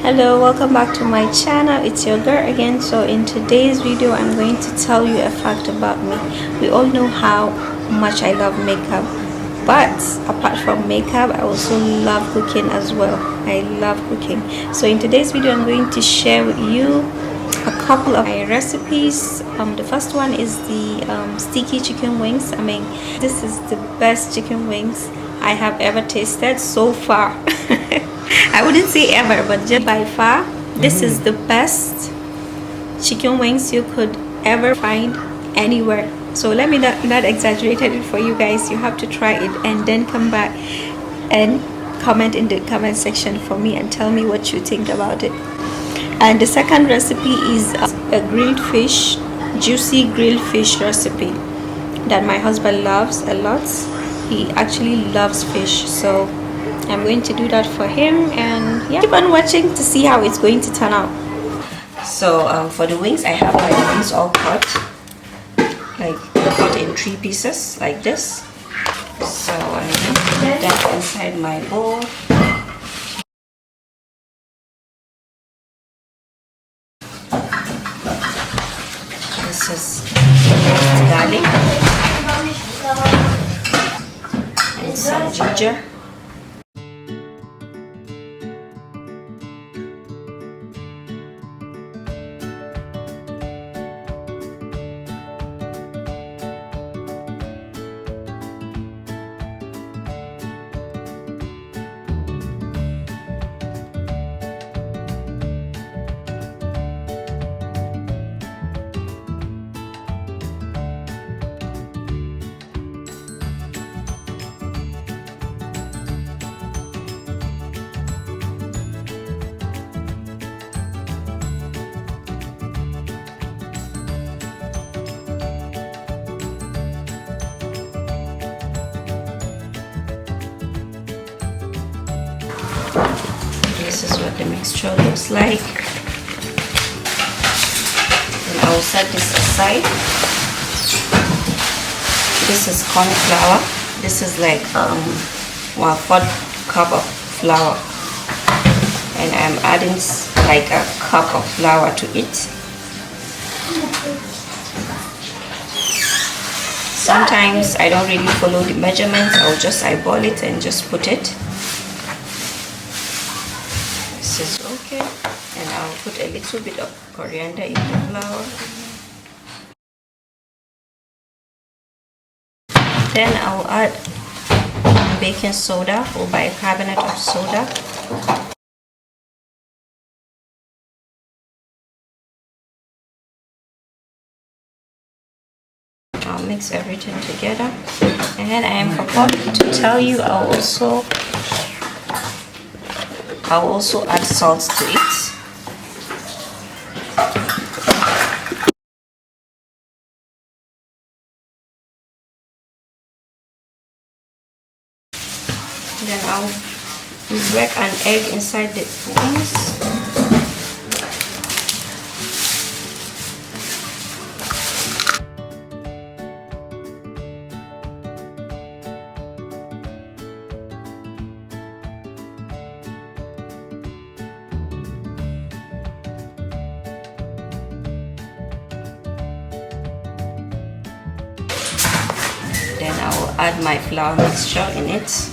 Hello, welcome back to my channel. It's your girl again. So in today's video I'm going to tell you a fact about me. We all know how much I love makeup, but apart from makeup I also love cooking as well. I love cooking. So in today's video I'm going to share with you a couple of my recipes. The first one is the sticky chicken wings. This is the best chicken wings I have ever tasted so far. I wouldn't say ever, but just by far, this is the best chicken wings you could ever find anywhere. So let me not exaggerate it for you guys. You have to try it and then come back and comment in the comment section for me and tell me what you think about it. And the second recipe is a grilled fish, juicy grilled fish recipe that my husband loves a lot. He actually loves fish, so I'm going to do that for him, and yeah, keep on watching to see how it's going to turn out. So for the wings, I have my wings all cut, like cut in 3 pieces like this. So I'm going to put that inside my bowl. This is garlic and some ginger. This is what the mixture looks like. And I'll set this aside. This is corn flour. This is like 1/4 cup of flour, and I'm adding like a cup of flour to it. Sometimes I don't really follow the measurements. I'll just eyeball it and just put it. This is okay, and I'll put a little bit of coriander in the flour. Then I'll add baking soda or bicarbonate of soda. I'll mix everything together, and I forgot to tell you I'll also add salt to it. Then I'll break an egg inside the wings. Then I will add my flour mixture in it.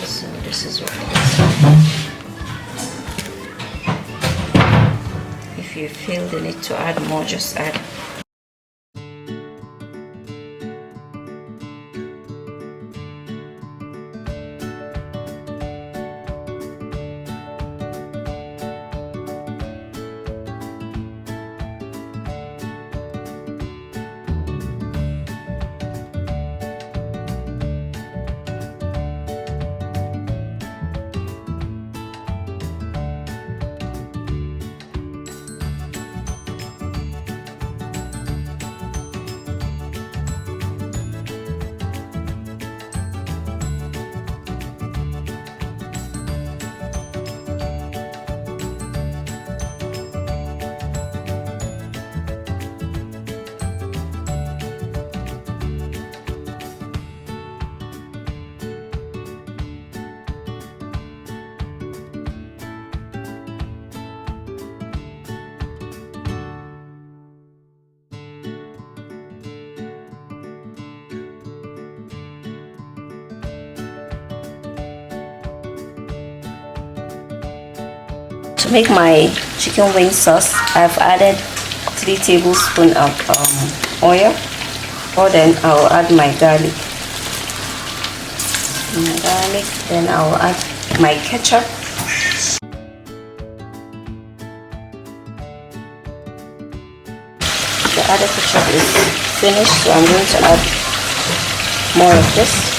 So this is what it is. If you feel the need to add more, just add. To make my chicken wing sauce, I've added 3 tablespoons of oil. Or then I'll add my garlic. Then I'll add my ketchup. The other ketchup is finished, so I'm going to add more of this.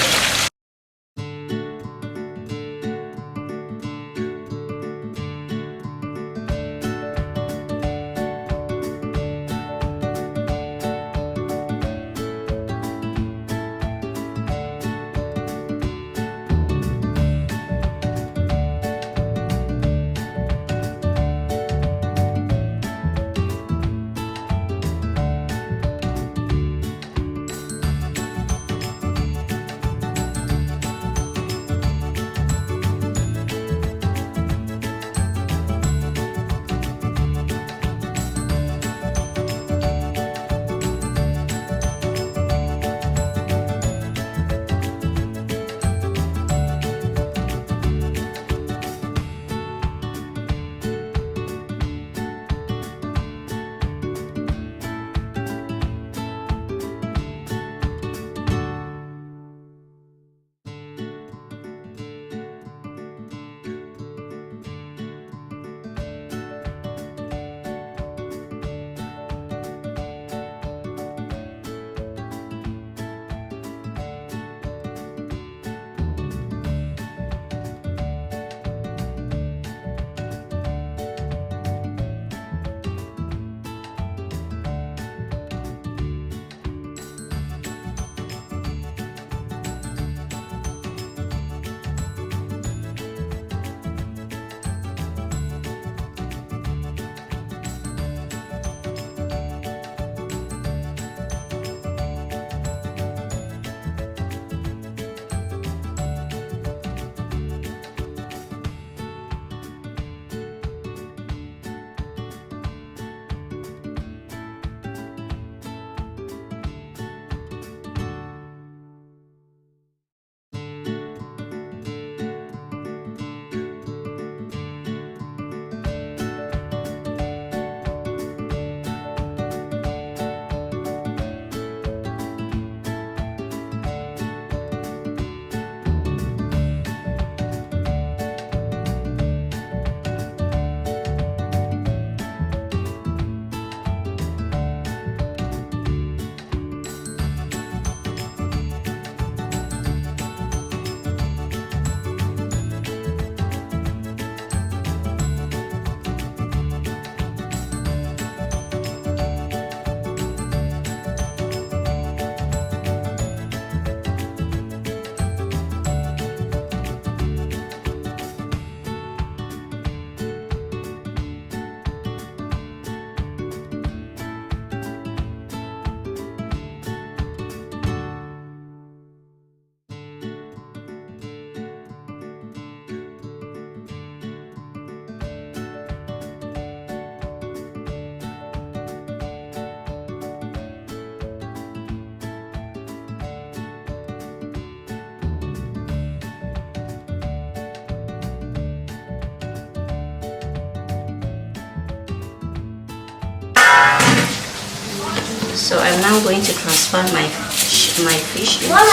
So I'm now going to transfer my fish into the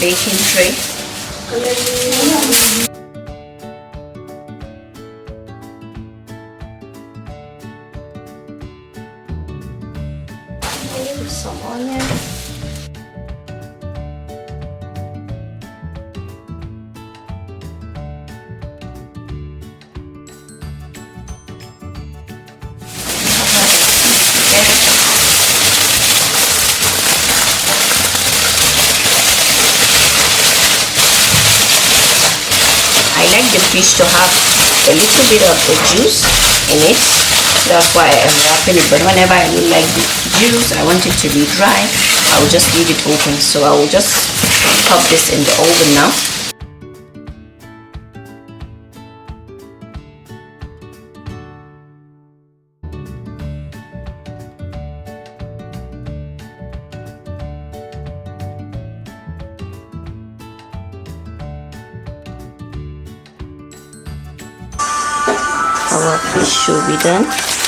baking tray. Put some onion. I like the fish to have a little bit of the juice in it. That's why I'm wrapping it. But whenever I don't like the juice, I want it to be dry, I will just leave it open. So I will just pop this in the oven now. our fish should be done.